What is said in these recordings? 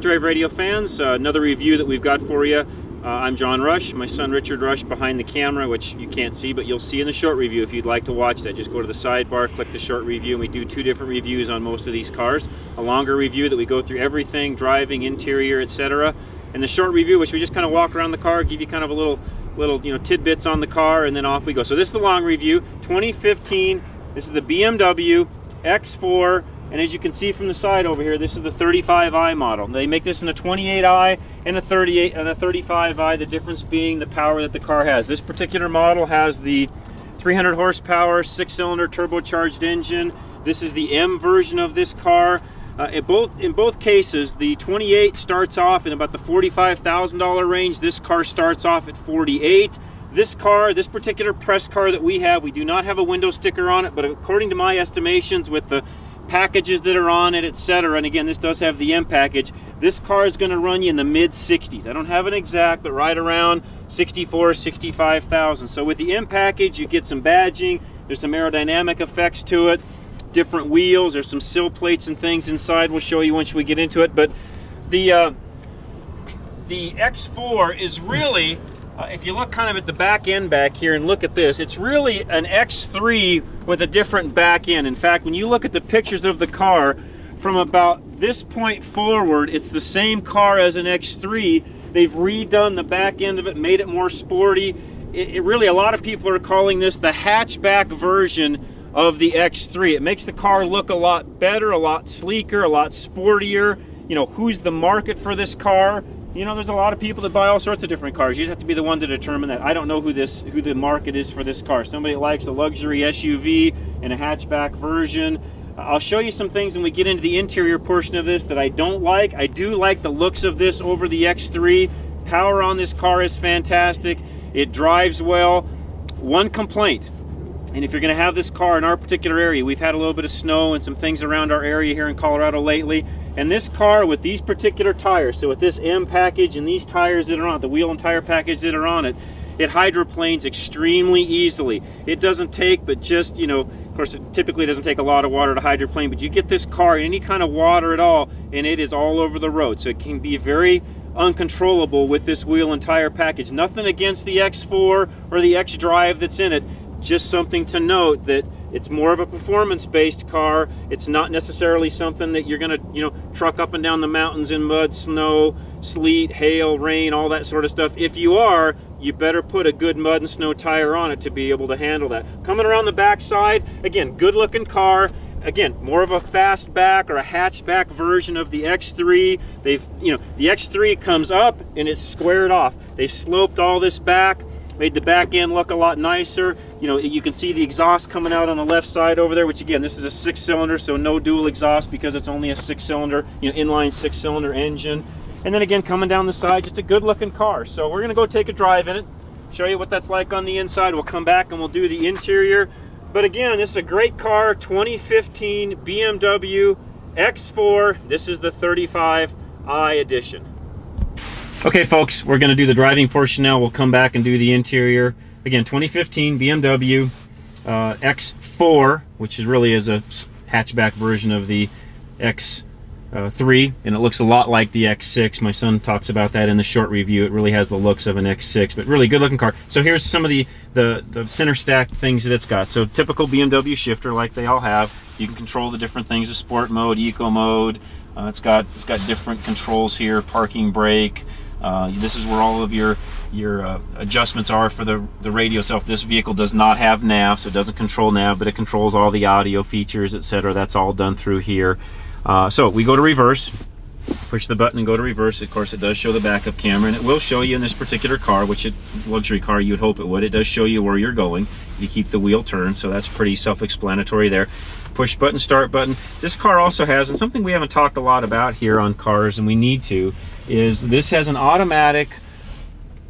Night Drive Radio fans, another review that we've got for you. I'm John Rush, my son Richard Rush behind the camera, which you can't see, but you'll see in the short review if you'd like to watch that. Just go to the sidebar, click the short review, and we do two different reviews on most of these cars. A longer review that we go through everything, driving, interior, etc. And the short review, which we just kind of walk around the car, give you kind of a little tidbits on the car, and then off we go. So this is the long review, 2015. This is the BMW X4. And as you can see from the side over here, this is the 35i model. They make this in a 28i and a 38 and a 35i, the difference being the power that the car has. This particular model has the 300 horsepower, 6-cylinder turbocharged engine. This is the M version of this car. In both cases, the 28 starts off in about the $45,000 range. This car starts off at $48,000. This car, this particular press car that we have, we do not have a window sticker on it, but according to my estimations with the packages that are on it, etc., and again, this does have the M package, this car is going to run you in the mid-60s. I don't have an exact, but right around 64, 65,000. So with the M package, you get some badging, there's some aerodynamic effects to it, different wheels, there's some sill plates and things inside we'll show you once we get into it. But the X4 is really, if you look kind of at the back end back here and look at this, it's really an X3 with a different back end. In fact, when you look at the pictures of the car, from about this point forward, it's the same car as an X3. They've redone the back end of it, made it more sporty. It really, a lot of people are calling this the hatchback version of the X3. It makes the car look a lot better, a lot sleeker, a lot sportier. You know, who's the market for this car? You know, there's a lot of people that buy all sorts of different cars. You just have to be the one to determine that. I don't know who the market is for this car. Somebody likes a luxury SUV and a hatchback version. I'll show you some things when we get into the interior portion of this that I don't like. I do like the looks of this over the X3. Power on this car is fantastic. It drives well. One complaint, and if you're going to have this car in our particular area, we've had a little bit of snow and some things around our area here in Colorado lately. And this car with these particular tires, so with this M package and these tires that are on it, the wheel and tire package that are on it, it hydroplanes extremely easily. It doesn't take but just, you know, of course it typically doesn't take a lot of water to hydroplane, but you get this car in any kind of water at all and it is all over the road. So it can be very uncontrollable with this wheel and tire package. Nothing against the X4 or the X-Drive that's in it, just something to note that it's more of a performance-based car. It's not necessarily something that you're gonna, you know, truck up and down the mountains in mud, snow, sleet, hail, rain, all that sort of stuff. If you are, you better put a good mud and snow tire on it to be able to handle that. Coming around the back side, again, good-looking car. Again, more of a fastback or a hatchback version of the X3. They've, you know, the X3 comes up and it's squared off. They've sloped all this back, made the back end look a lot nicer. You know, you can see the exhaust coming out on the left side over there, which again, this is a 6-cylinder, so no dual exhaust because it's only a 6-cylinder, you know, inline 6-cylinder engine. And then again, coming down the side, just a good looking car. So we're gonna go take a drive in it, show you what that's like on the inside. We'll come back and we'll do the interior. But again, this is a great car, 2015 BMW X4. This is the 35i edition. Okay folks, we're going to do the driving portion now. We'll come back and do the interior. Again, 2015 BMW X4, which is really is a hatchback version of the X3, and it looks a lot like the X6. My son talks about that in the short review. It really has the looks of an X6, but really good looking car. So here's some of the center stack things that it's got. So typical BMW shifter like they all have. You can control the different things, the sport mode, eco mode. It's got different controls here, parking brake. This is where all of your adjustments are for the radio itself. This vehicle does not have nav, so it doesn't control nav, but it controls all the audio features, etc. That's all done through here. So we go to reverse, push the button and go to reverse. Of course, it does show the backup camera, and it will show you in this particular car, which luxury car you would hope it would. It does show you where you're going. You keep the wheel turned, so that's pretty self-explanatory there. Push button, start button. This car also has, and something we haven't talked a lot about here on cars, and we need to, is this has an automatic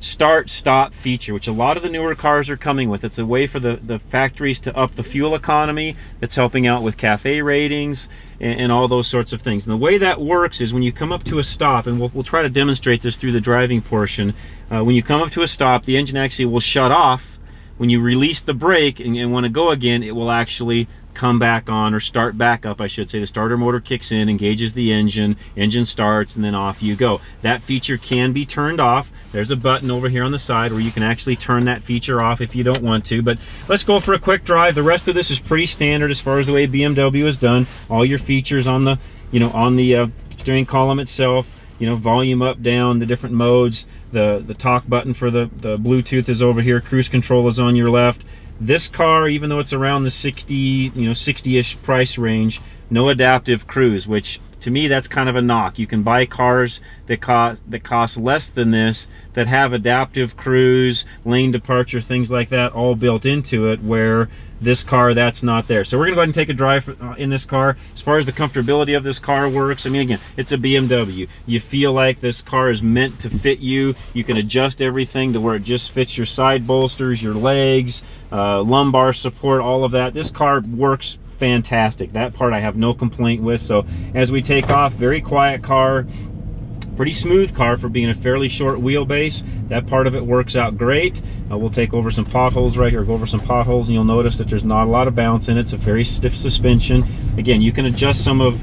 start-stop feature, which a lot of the newer cars are coming with. It's a way for the factories to up the fuel economy. It's helping out with CAFE ratings and all those sorts of things. And the way that works is when you come up to a stop, and we'll try to demonstrate this through the driving portion. When you come up to a stop, the engine actually will shut off when you release the brake and want to go again, it will actually come back on, or start back up, I should say. The starter motor kicks in, engages the engine starts, and then off you go. That feature can be turned off. There's a button over here on the side where you can actually turn that feature off if you don't want to. But let's go for a quick drive. The rest of this is pretty standard as far as the way BMW is done. All your features on the, on the steering column itself. Volume up, down, the different modes. The talk button for the Bluetooth is over here. Cruise control is on your left. This car, even though it's around the 60-ish price range, no adaptive cruise, which to me that's kind of a knock. You can buy cars that cost less than this that have adaptive cruise, lane departure, things like that all built into it, where this car, that's not there. So we're gonna go ahead and take a drive in this car. As far as the comfortability of this car works, I mean, again, it's a BMW. You feel like this car is meant to fit you. You can adjust everything to where it just fits your side bolsters, your legs, lumbar support, all of that. This car works fantastic. That part I have no complaint with. So as we take off, very quiet car, pretty smooth car for being a fairly short wheelbase. That part of it works out great. We'll take over some potholes right here, go over some potholes, and you'll notice that there's not a lot of bounce in it. It's a very stiff suspension. Again, you can adjust some of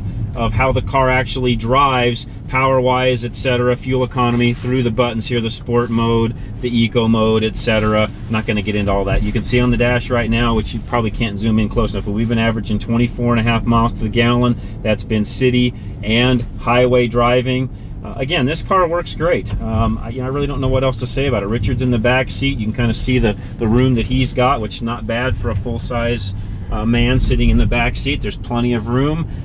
how the car actually drives, power-wise, etc., fuel economy, through the buttons here, the sport mode, the eco mode, etc. I'm not going to get into all that. You can see on the dash right now, which you probably can't zoom in close enough, but we've been averaging 24.5 miles to the gallon. That's been city and highway driving. Again, this car works great. I really don't know what else to say about it. Richard's in the back seat. You can kind of see the room that he's got, which is not bad for a full-size man sitting in the back seat. There's plenty of room.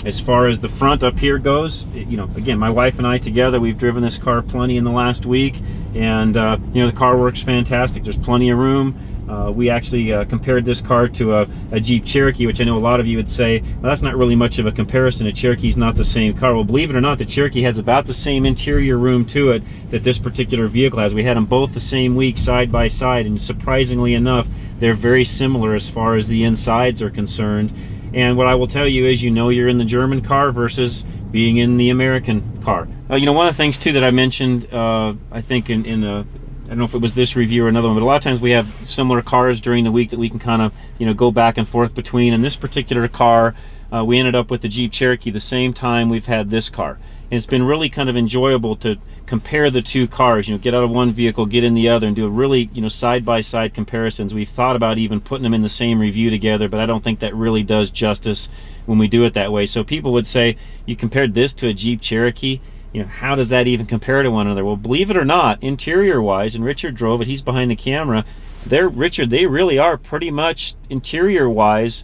As far as the front up here goes, again, my wife and I together, we've driven this car plenty in the last week, and the car works fantastic. There's plenty of room. We actually compared this car to a Jeep Cherokee, which I know a lot of you would say, well, that's not really much of a comparison. A Cherokee's not the same car. Well, believe it or not, the Cherokee has about the same interior room to it that this particular vehicle has. We had them both the same week, side by side, and surprisingly enough, they're very similar as far as the insides are concerned. And what I will tell you is, you're in the German car versus being in the American car. One of the things too that I mentioned, I think in I don't know if it was this review or another one, but a lot of times we have similar cars during the week that we can kind of, go back and forth between. And this particular car, we ended up with the Jeep Cherokee the same time we've had this car. And it's been really kind of enjoyable to compare the two cars, get out of one vehicle, get in the other, and do a really, side-by-side comparisons. We've thought about even putting them in the same review together, but I don't think that really does justice when we do it that way. So people would say, you compared this to a Jeep Cherokee, how does that even compare to one another? Well, believe it or not, interior-wise, and Richard drove it, he's behind the camera, they really are pretty much, interior-wise,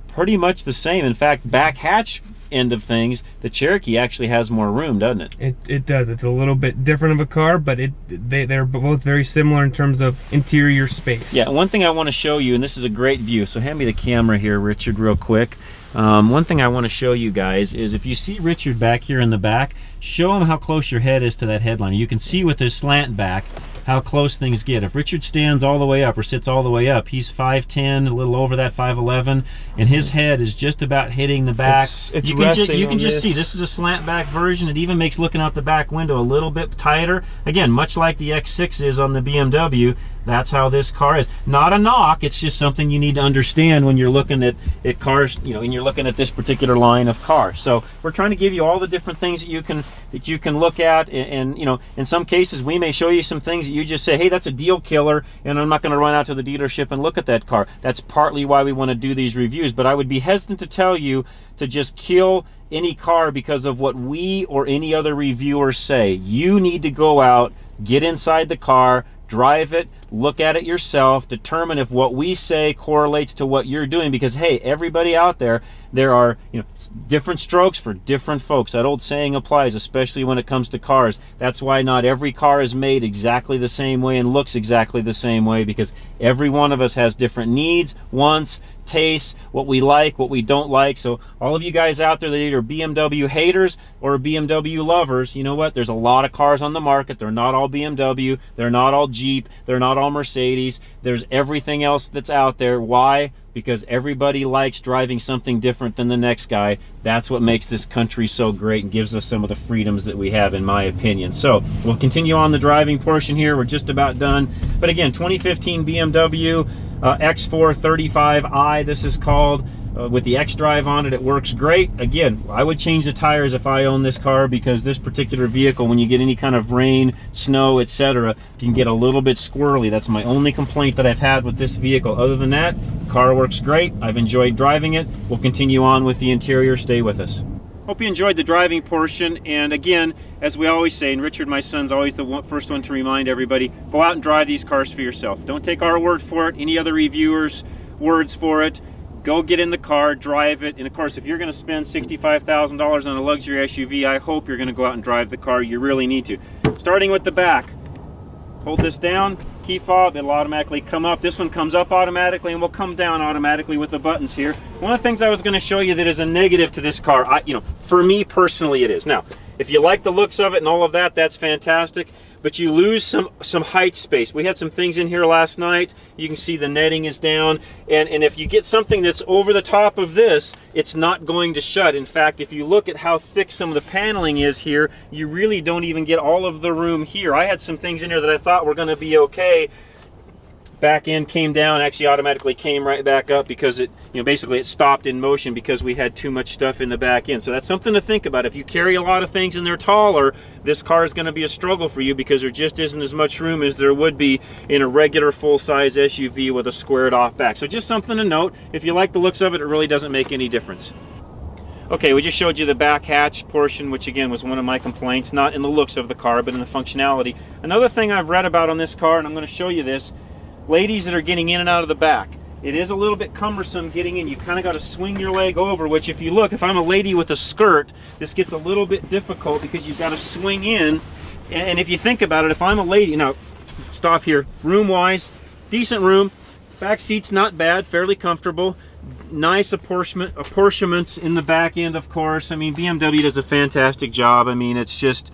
pretty much the same. In fact, back hatch end of things, the Cherokee actually has more room, doesn't it? It does. It's a little bit different of a car, but they're both very similar in terms of interior space. Yeah, one thing I want to show you, and this is a great view, so hand me the camera here, Richard, real quick. One thing I want to show you guys is, if you see Richard back here in the back, show him how close your head is to that headliner. You can see with his slant back how close things get. If Richard stands all the way up or sits all the way up, he's 5'10", a little over that 5'11", and his head is just about hitting the back. You can just see this is a slant back version. It even makes looking out the back window a little bit tighter. Again, much like the X6 is on the BMW, that's how this car is. Not a knock, it's just something you need to understand when you're looking at cars, and you're looking at this particular line of cars. So we're trying to give you all the different things that you can look at, and in some cases we may show you some things that you just say, hey, that's a deal killer, and I'm not going to run out to the dealership and look at that car. That's partly why we want to do these reviews, but I would be hesitant to tell you to just kill any car because of what we or any other reviewers say. You need to go out, get inside the car, drive it, look at it yourself, determine if what we say correlates to what you're doing, because hey, everybody out there are different strokes for different folks. That old saying applies, especially when it comes to cars. That's why not every car is made exactly the same way and looks exactly the same way, because every one of us has different needs, wants, tastes, what we like, what we don't like. So all of you guys out there that are either BMW haters or BMW lovers, you know what? There's a lot of cars on the market. They're not all BMW. They're not all Jeep. They're not all all Mercedes. There's everything else that's out there. Why? Because everybody likes driving something different than the next guy. That's what makes this country so great and gives us some of the freedoms that we have, in my opinion. So we'll continue on the driving portion here. We're just about done. But again, 2015 BMW X4 35i, this is called. With the X-Drive on it, it works great. Again, I would change the tires if I own this car, because this particular vehicle, when you get any kind of rain, snow, etc., can get a little bit squirrely. That's my only complaint that I've had with this vehicle. Other than that, the car works great. I've enjoyed driving it. We'll continue on with the interior. Stay with us. Hope you enjoyed the driving portion. And again, as we always say, and Richard, my son's always the first one to remind everybody, go out and drive these cars for yourself. Don't take our word for it, any other reviewers' words for it. Go get in the car, drive it, and of course, if you're going to spend $65,000 on a luxury SUV, I hope you're going to go out and drive the car. You really need to. Starting with the back, hold this down, key fob, it'll automatically come up. This one comes up automatically and will come down automatically with the buttons here. One of the things I was going to show you that is a negative to this car, for me personally, it is. Now, if you like the looks of it and all of that, that's fantastic. But you lose some height space. We had some things in here last night. You can see the netting is down. And if you get something that's over the top of this, it's not going to shut. In fact, if you look at how thick some of the paneling is here, you really don't even get all of the room here. I had some things in here that I thought were going to be okay. Back end came down, actually automatically came right back up because it, basically it stopped in motion because we had too much stuff in the back end. So that's something to think about. If you carry a lot of things and they're taller, this car is going to be a struggle for you because there just isn't as much room as there would be in a regular full-size SUV with a squared off back. So just something to note. If you like the looks of it, it really doesn't make any difference. Okay, we just showed you the back hatch portion, which again was one of my complaints, not in the looks of the car, but in the functionality. Another thing I've read about on this car, and I'm going to show you this, ladies that are getting in and out of the back. It is a little bit cumbersome getting in. You kind of got to swing your leg over, which if you look, if I'm a lady with a skirt, this gets a little bit difficult because you've got to swing in. And if you think about it, if I'm a lady, now stop here, room-wise, decent room, back seat's not bad, fairly comfortable, nice apportionments in the back end, of course. I mean, BMW does a fantastic job. I mean, it's just,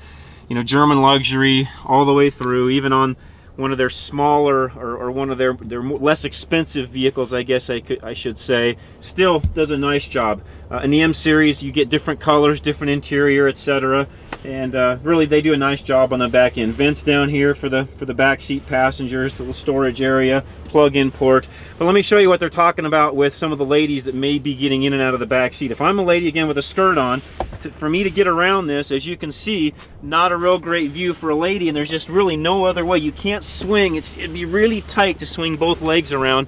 German luxury all the way through, even on one of their smaller or one of their less expensive vehicles, I guess I should say, still does a nice job. In the M series, you get different colors, different interior, etc. And really, they do a nice job on the back end. Vents down here for the back seat passengers, little storage area, plug-in port. But let me show you what they're talking about with some of the ladies that may be getting in and out of the back seat. If I'm a lady again with a skirt on, for me to get around this, as you can see, not a real great view for a lady, and there's just really no other way. You can't swing. It'd be really tight to swing both legs around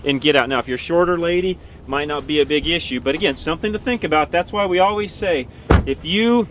and get out. Now, if you're a shorter lady, might not be a big issue, but again, something to think about. That's why we always say, if you,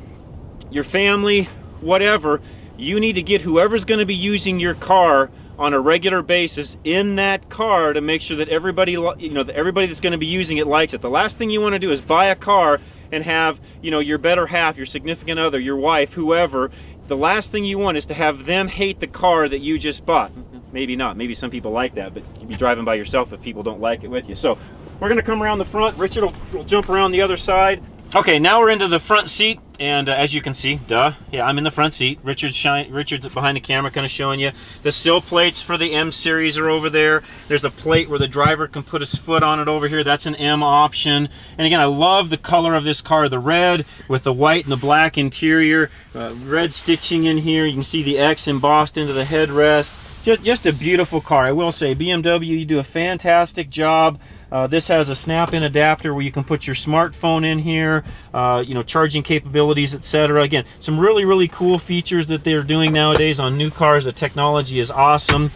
your family, whatever, you need to get whoever's going to be using your car on a regular basis in that car to make sure that everybody, that everybody that's going to be using it likes it. The last thing you want to do is buy a car and have, your better half, your significant other, your wife, whoever, the last thing you want is to have them hate the car that you just bought. Maybe not. Maybe some people like that, but you'd be driving by yourself if people don't like it with you. So we're going to come around the front. Richard will jump around the other side. Okay, now we're into the front seat, and as you can see, yeah, I'm in the front seat. Richard's behind the camera kind of showing you. The sill plates for the M series are over there. There's a plate where the driver can put his foot on it over here. That's an M option. And again, I love the color of this car, the red with the white and the black interior. Red stitching in here. You can see the X embossed into the headrest. Just a beautiful car. I will say, BMW, you do a fantastic job. This has a snap-in adapter where you can put your smartphone in here, charging capabilities, etc. Again, some really, really cool features that they're doing nowadays on new cars. The technology is awesome.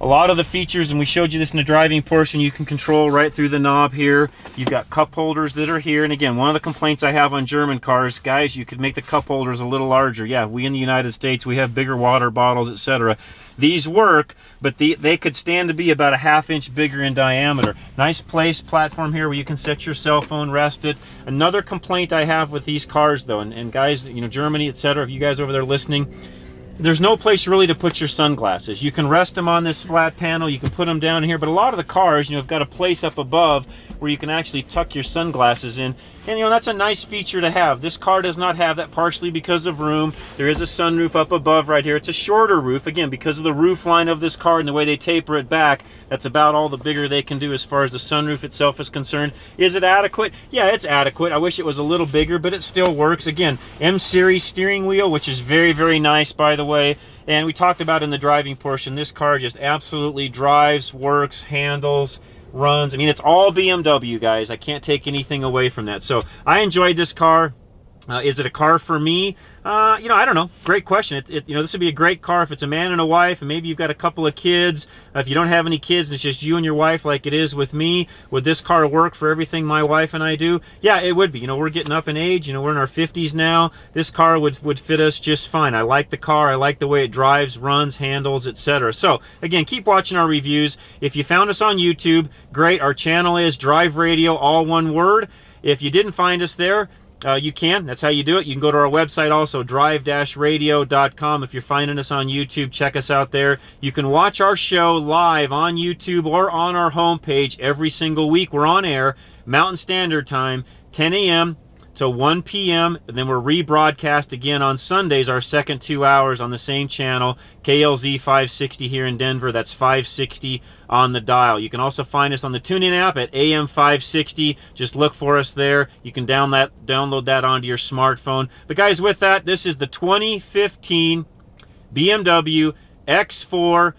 A lot of the features, and we showed you this in the driving portion, you can control right through the knob here. You've got cup holders that are here. And again, one of the complaints I have on German cars, guys, you could make the cup holders a little larger. Yeah, we in the United States, we have bigger water bottles, etc. These work, but they could stand to be about a ½ inch bigger in diameter. Nice place platform here where you can set your cell phone, rest it. Another complaint I have with these cars though, and guys, Germany, etc., if you guys over there listening, there's no place really to put your sunglasses. You can rest them on this flat panel, you can put them down here, but a lot of the cars, you know, have got a place up above where you can actually tuck your sunglasses in. And, you know, that's a nice feature to have. This car does not have that, partially because of room. There is a sunroof up above right here. It's a shorter roof, again, because of the roof line of this car and the way they taper it back. That's about all the bigger they can do as far as the sunroof itself is concerned. Is it adequate? Yeah, it's adequate. I wish it was a little bigger, but it still works. Again, M-Series steering wheel, which is very, very nice, by the way. And we talked about in the driving portion, this car just absolutely drives, works, handles, runs. I mean, it's all BMW, guys. I can't take anything away from that. So I enjoyed this car. Is it a car for me? You know, I don't know. Great question. You know, this would be a great car if it's a man and a wife, and maybe you've got a couple of kids. If you don't have any kids, it's just you and your wife like it is with me. Would this car work for everything my wife and I do? Yeah, it would be. You know, we're getting up in age. You know, we're in our 50s now. This car would fit us just fine. I like the car. I like the way it drives, runs, handles, etc. So, again, keep watching our reviews. If you found us on YouTube, great. Our channel is Drive Radio, all one word. If you didn't find us there, you can. That's how you do it. You can go to our website also, drive-radio.com. If you're finding us on YouTube, check us out there. You can watch our show live on YouTube or on our homepage every single week. We're on air, Mountain Standard Time, 10 a.m. to 1 p.m. and then we're rebroadcast again on Sundays, our second 2 hours on the same channel, KLZ 560 here in Denver. That's 560 on the dial. You can also find us on the TuneIn app at AM 560. Just look for us there. You can download that onto your smartphone. But guys, with that, this is the 2015 BMW X4,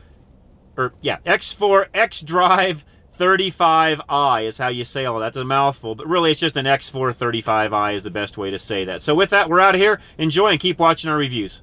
X4 X-Drive 35i is how you say all that. That's a mouthful, but really it's just an X4 35i is the best way to say that. So with that, we're out of here. Enjoy and keep watching our reviews.